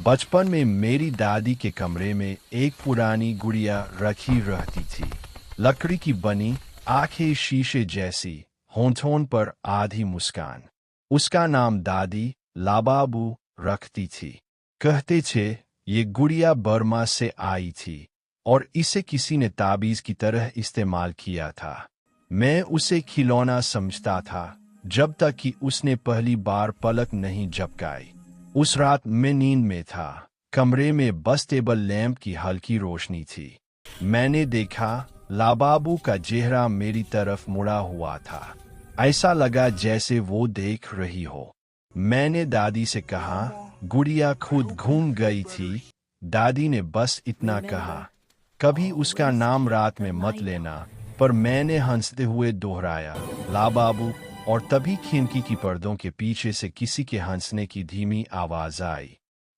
बचपन में मेरी दादी के कमरे में एक पुरानी गुड़िया रखी रहती थी। लकड़ी की बनी, आंखें शीशे जैसी, होंठों पर आधी मुस्कान। उसका नाम दादी लाबाबू रखती थी। कहते थे ये गुड़िया बर्मा से आई थी और इसे किसी ने ताबीज की तरह इस्तेमाल किया था। मैं उसे खिलौना समझता था जब तक कि उसने पहली बार पलक नहीं झपकाई। उस रात मैं नींद में था। कमरे में बस टेबल लैंप की हल्की रोशनी थी। मैंने देखा लाबाबू का चेहरा मेरी तरफ मुड़ा हुआ था। ऐसा लगा जैसे वो देख रही हो। मैंने दादी से कहा, गुड़िया खुद घूम गई थी। दादी ने बस इतना कहा, कभी उसका नाम रात में मत लेना। पर मैंने हंसते हुए दोहराया, लाबाबू। और तभी खिड़की की पर्दों के पीछे से किसी के हंसने की धीमी आवाज आई।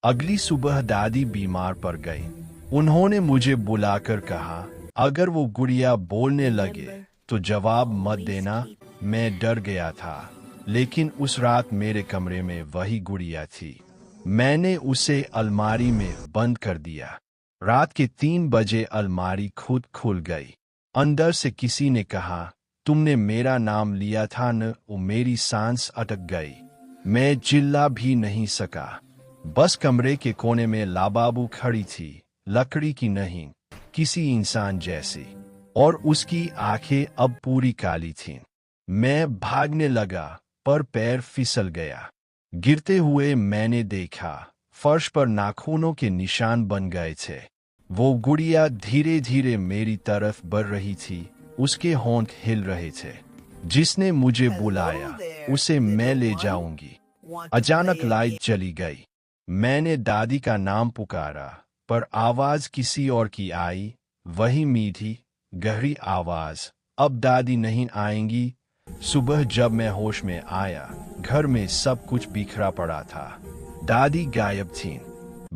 अगली सुबह दादी बीमार पड़ गई। उन्होंने मुझे बुलाकर कहा, अगर वो गुड़िया बोलने लगे तो जवाब मत देना। मैं डर गया था, लेकिन उस रात मेरे कमरे में वही गुड़िया थी। मैंने उसे अलमारी में बंद कर दिया। रात के 3 बजे अलमारी खुद खुल गई। अंदर से किसी ने कहा, तुमने मेरा नाम लिया था न। मेरी सांस अटक गई। मैं चिल्ला भी नहीं सका। बस कमरे के कोने में लाबाबू खड़ी थी, लकड़ी की नहीं, किसी इंसान जैसी। और उसकी आंखें अब पूरी काली थीं। मैं भागने लगा, पर पैर फिसल गया। गिरते हुए मैंने देखा, फर्श पर नाखूनों के निशान बन गए थे। वो गुड़िया धीरे धीरे मेरी तरफ बढ़ रही थी। उसके होंठ हिल रहे थे। जिसने मुझे बुलाया, उसे मैं ले जाऊंगी। अचानक लाइट चली गई। मैंने दादी का नाम पुकारा, पर आवाज किसी और की आई। वही मीठी, गहरी आवाज, अब दादी नहीं आएंगी। सुबह जब मैं होश में आया, घर में सब कुछ बिखरा पड़ा था। दादी गायब थीं।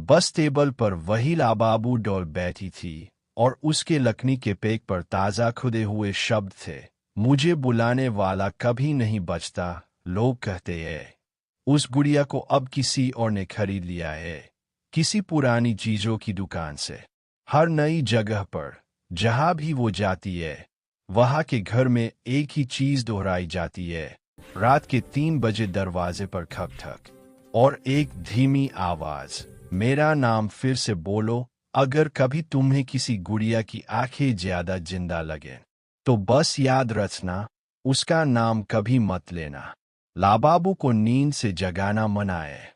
बस टेबल पर वही लाबाबू डोल बैठी थी और उसके लकड़ी के पेट पर ताजा खुदे हुए शब्द थे, मुझे बुलाने वाला कभी नहीं बचता। लोग कहते हैं उस गुड़िया को अब किसी और ने खरीद लिया है, किसी पुरानी चीजों की दुकान से। हर नई जगह पर जहां भी वो जाती है, वहां के घर में एक ही चीज दोहराई जाती है। रात के 3 बजे दरवाजे पर खक खक और एक धीमी आवाज, मेरा नाम फिर से बोलो। अगर कभी तुम्हें किसी गुड़िया की आंखें ज्यादा जिंदा लगे, तो बस याद रखना, उसका नाम कभी मत लेना। लाबाबू को नींद से जगाना मना है।